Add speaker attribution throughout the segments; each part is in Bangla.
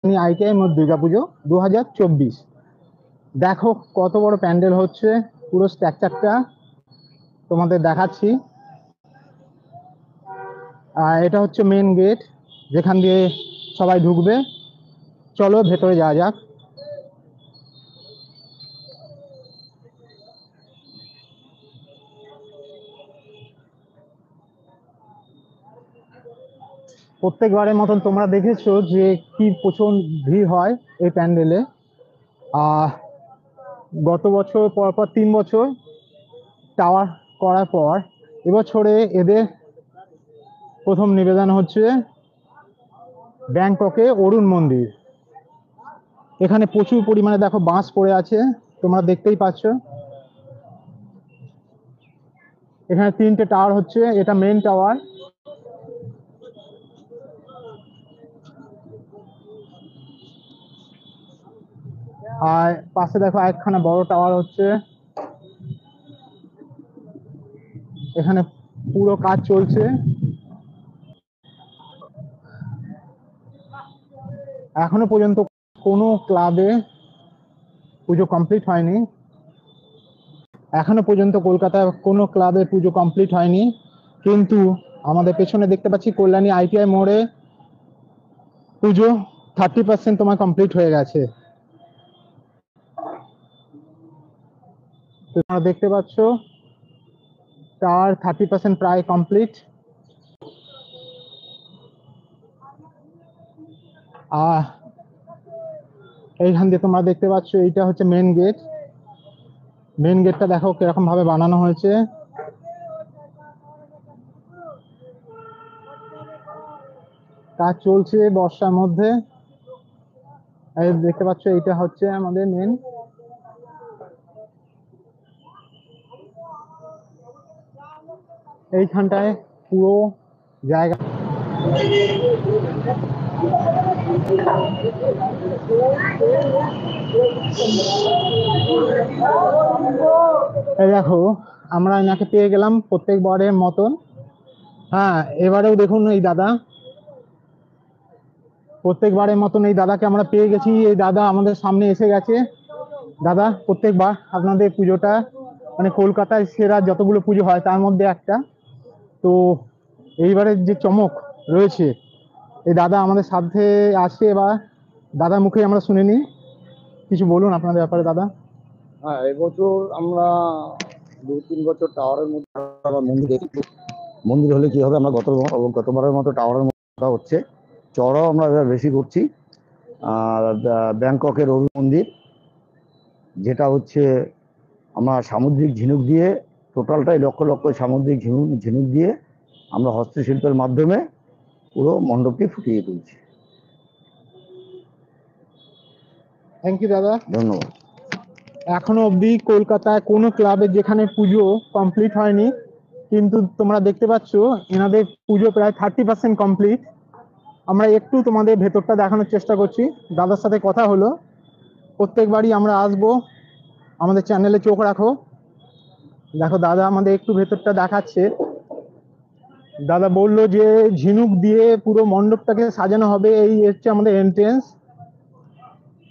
Speaker 1: আইটিআই দুর্গাপুজো 2024। দেখো কত বড় প্যান্ডেল হচ্ছে, পুরো স্ট্রাকচারটা তোমাদের দেখাচ্ছি। এটা হচ্ছে মেন গেট, যেখান দিয়ে সবাই ঢুকবে। চলো ভেতরে যাওয়া যাক। প্রত্যেকবারের মতন তোমরা দেখেছো যে কি প্রচন্ড ভিড় হয় এই প্যান্ডেলে। গত বছর পরপর 3 বছর টাওয়ার করার পর এবছরে এদের প্রথম নিবেদন হচ্ছে ব্যাংককে অরুণ মন্দির। এখানে প্রচুর পরিমাণে দেখো বাঁশ পড়ে আছে, তোমরা দেখতেই পাচ্ছ। এখানে 3টে টাওয়ার হচ্ছে, এটা মেন টাওয়ার। আর পাশে দেখো একখানা বড় টাওয়ার হচ্ছে। এখানে পুরো কাজ চলছে। এখনো পর্যন্ত কোনো ক্লাবে পুজো কমপ্লিট হয়নি। এখনো পর্যন্ত কলকাতায় কোনো ক্লাবে পুজো কমপ্লিট হয়নি, কিন্তু আমাদের পেছনে দেখতে পাচ্ছি কল্যাণী আইটিআই মোড়ে পুজো 30% তোমার কমপ্লিট হয়ে গেছে। তোমরা দেখতে পাচ্ছ তার 30% প্রায় কমপ্লিট। এইখান দিয়ে তোমরা দেখতে পাচ্ছ এইটা হচ্ছে মেন গেট। মেন গেটটা দেখো কিরকম ভাবে বানানো হয়েছে। কাজ চলছে বর্ষার মধ্যে। দেখতে পাচ্ছ এইটা হচ্ছে আমাদের মেন। এইখানটায় পুরো জায়গা দেখো আমরা এনাকে পেয়ে গেলাম প্রত্যেকবারের মতন। হ্যাঁ, এবারেও দেখুন এই দাদা, প্রত্যেকবারের মতন এই দাদাকে আমরা পেয়ে গেছি। এই দাদা আমাদের সামনে এসে গেছে। দাদা, প্রত্যেকবার আপনাদের পুজোটা মানে কলকাতায় সেরা যতগুলো পুজো হয় তার মধ্যে একটা। তো এইবারের যে চমক রয়েছে, এই দাদা আমাদের সাথে আসছে। এবার দাদার মুখে আমরা শুনে নিই, কিছু বলুন আপনাদের ব্যাপারে দাদা।
Speaker 2: হ্যাঁ, এবছর আমরা 2-3 বছর টাওয়ারের মধ্যে মন্দির দেখি। মন্দির হলে কি হবে, আমরা গতবারের মতো টাওয়ারের মধ্যে হচ্ছে, চড়াও আমরা এবার বেশি করছি। আর ব্যাংককের অরুণ মন্দির, যেটা হচ্ছে আমরা সামুদ্রিক ঝিনুক দিয়ে, টোটালটাই লক্ষ লক্ষ সামুদ্রিক ঝিনুক দিয়ে আমরা হস্তশিল্পের মাধ্যমে পুরো মণ্ডপটি ফুটিয়ে তুলছি।
Speaker 1: থ্যাংক ইউ দাদা,
Speaker 2: ধন্যবাদ।
Speaker 1: এখনো অবধি কলকাতায় কোনো ক্লাবে যেখানে পুজো কমপ্লিট হয়নি, কিন্তু তোমরা দেখতে পাচ্ছ এনাদের পুজো প্রায় 30% কমপ্লিট। আমরা একটু তোমাদের ভেতরটা দেখানোর চেষ্টা করছি। দাদার সাথে কথা হলো, প্রত্যেকবারই আমরা আসবো, আমাদের চ্যানেলে চোখ রাখো। দেখো দাদা আমাদের একটু ভেতরটা দেখাচ্ছে। দাদা বলল যে ঝিনুক দিয়ে পুরো মণ্ডপটাকে সাজানো হবে। এই হচ্ছে আমাদের এন্ট্রেন্স।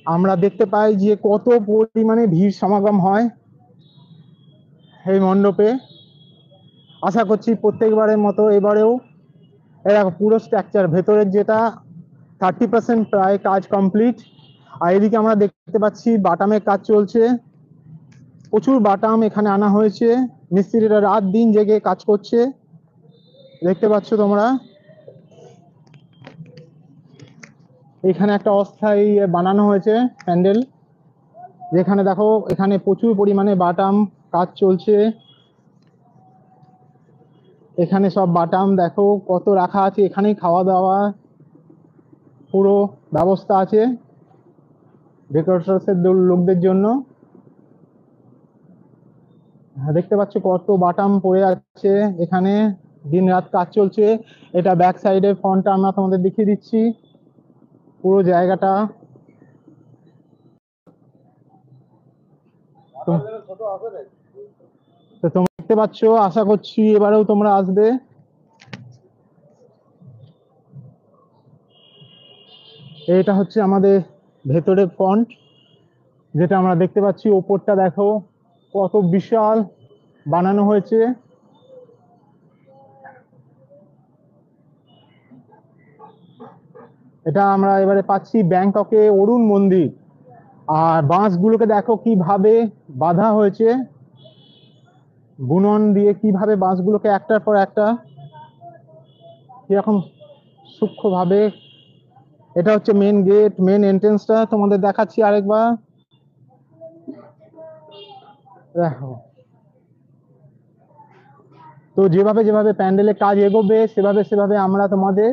Speaker 1: আমরা দেখতে পাই যে কত পরিমাণে ভিড় সমাগম হয় এই মণ্ডপে। আশা করছি প্রত্যেকবারের মতো এবারেও এরা পুরো স্ট্রাকচার ভেতরের যেটা 30% প্রায় কাজ কমপ্লিট। আর এদিকে আমরা দেখতে পাচ্ছি বাটামের কাজ চলছে। প্রচুর বাটাম এখানে আনা হয়েছে, মিস্ত্রিরা রাত দিন জেগে কাজ করছে, দেখতে পাচ্ছ তোমরা। এখানে একটা অস্থায়ী বানানো হয়েছে প্যান্ডেল, যেখানে দেখো এখানে প্রচুর পরিমাণে বাটাম কাজ চলছে। এখানে সব বাটাম দেখো কত রাখা আছে, এখানেই খাওয়া দাওয়া পুরো ব্যবস্থা আছে ডেকোরেটরসের লোকদের জন্য। দেখতে পাচ্ছ কত বাটাম পড়ে আছে এখানে, দিন রাত কাজ চলছে। এটা ব্যাক সাইডের ফ্রন্টটা আমরা তোমাদের দেখিয়ে দিচ্ছি, পুরো জায়গাটা। তো তোমরা দেখতে পাচ্ছ, আশা করছি এবারেও তোমরা আসবে। এটা হচ্ছে আমাদের ভেতরের ফন্ট, যেটা আমরা দেখতে পাচ্ছি। ওপরটা দেখো কত বিশাল বানানো হয়েছে। এটা আমরা এবারে পাচ্ছি ব্যাংককে অরুণ মন্দির। আর বাঁশগুলোকে দেখো কিভাবে বাঁধা হয়েছে, বুনন দিয়ে কিভাবে বাঁশগুলোকে একটার পর একটা কিরকম সূক্ষ্মভাবে। এটা হচ্ছে মেন গেট, মেন এন্ট্রেন্সটা তোমাদের দেখাচ্ছি আরেকবার। দেখো, তো যেভাবে যেভাবে প্যান্ডেলের কাজ এগোবে সেভাবে সেভাবে আমরা তোমাদের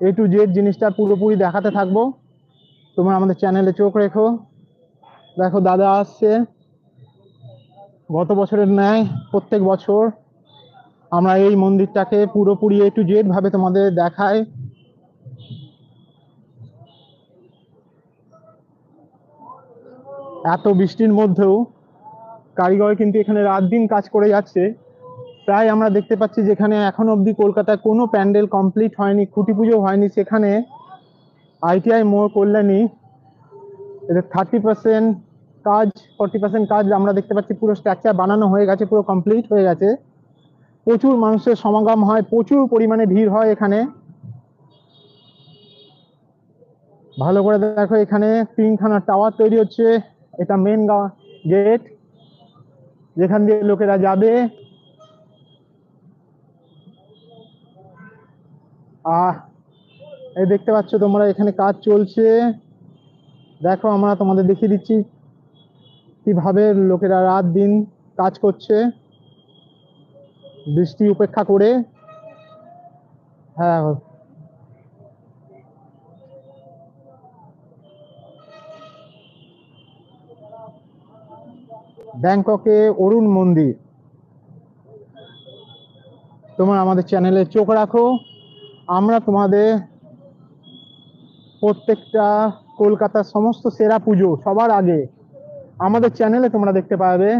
Speaker 1: A to Z জিনিসটা পুরোপুরি দেখাতে থাকবো। তোমরা আমাদের চ্যানেলে চোখ রেখো। দেখো দাদা আসছে, গত বছরের ন্যায় প্রত্যেক বছর আমরা এই মন্দিরটাকে পুরোপুরি A to Z ভাবে তোমাদের দেখাই। এত বৃষ্টির মধ্যেও কারিগর কিন্তু এখানে রাত দিন কাজ করে যাচ্ছে। প্রায় আমরা দেখতে পাচ্ছি যেখানে এখন অবধি কলকাতায় কোনো প্যান্ডেল কমপ্লিট হয়নি, খুঁটি পুজো হয়নি, সেখানে ITI মোড় কল্যাণী এদের 30% কাজ, 40% কাজ আমরা দেখতে পাচ্ছি। পুরো স্ট্রাকচার বানানো হয়ে গেছে, পুরো কমপ্লিট হয়ে গেছে। প্রচুর মানুষের সমাগম হয়, প্রচুর পরিমাণে ভিড় হয় এখানে। ভালো করে দেখো, এখানে 3খানা টাওয়ার তৈরি হচ্ছে। এটা মেন গেট, যেখান দিয়ে লোকেরা যাবে। এই দেখতে পাচ্ছ তোমরা, এখানে কাজ চলছে। দেখো আমরা তোমাদের দেখিয়ে দিচ্ছি কিভাবে লোকেরা রাত দিন কাজ করছে বৃষ্টি উপেক্ষা করে। হ্যাঁ, ব্যাংককে অরুণ মন্দির। তোমরা আমাদের চ্যানেলে চোখ রাখো। আমরা তোমাদের প্রত্যেকটা কলকাতার সমস্ত সেরা পুজো সবার আগে আমাদের চ্যানেলে তোমরা দেখতে পাবে।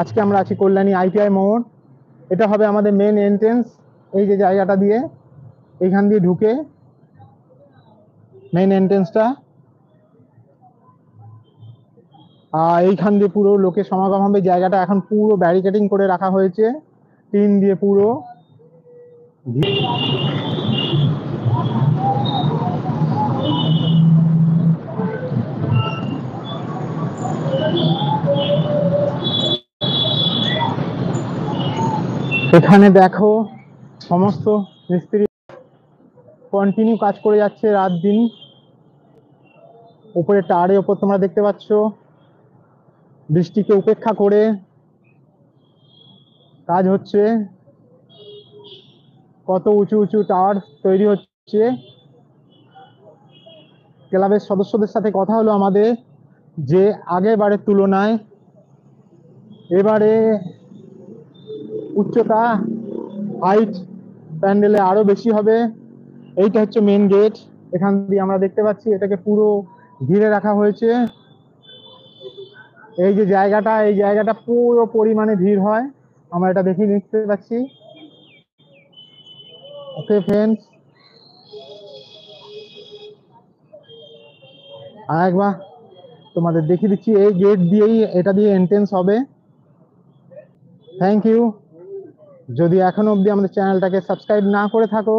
Speaker 1: আজকে আমরা আছি কল্যাণী ITI মোড়। এটা হবে আমাদের মেন এন্ট্রেন্স। এই যে জায়গাটা দিয়ে, এইখান দিয়ে ঢুকে মেন এন্ট্রেন্সটা। এইখান দিয়ে পুরো লোকের সমাগম হবে। জায়গাটা এখন পুরো ব্যারিকেডিং করে রাখা হয়েছে, টিন দিয়ে পুরো। এখানে দেখো সমস্ত মিস্ত্রি কন্টিনিউ কাজ করে যাচ্ছে রাত দিন। উপরে টাওয়ারের ওপর তোমরা দেখতে পাচ্ছ বৃষ্টিকে উপেক্ষা করে কাজ হচ্ছে। কত উঁচু উঁচু টাওয়ার তৈরি হচ্ছে। ক্লাবের সদস্যদের সাথে কথা হলো আমাদের, যে আগের বারের তুলনায় এবারে উচ্চতা, হাইট প্যান্ডেলে আরো বেশি হবে। এইটা হচ্ছে মেন গেট, এখান দিয়ে আমরা দেখতে পাচ্ছি এটাকে পুরো ঘিরে রাখা হয়েছে। এই যে জায়গাটা, এই জায়গাটা পুরো পরিমাণে ভিড় হয়, আমরা এটা দেখে দেখতে পাচ্ছি। ওকে ফ্রেন্ডস, আরেকবার তোমাদের দেখিয়ে দিচ্ছি, এই গেট দিয়েই, এটা দিয়ে এন্ট্রেন্স হবে। Thank you. যদি এখনো অবধি আমাদের চ্যানেলটাকে সাবস্ক্রাইব না করে থাকো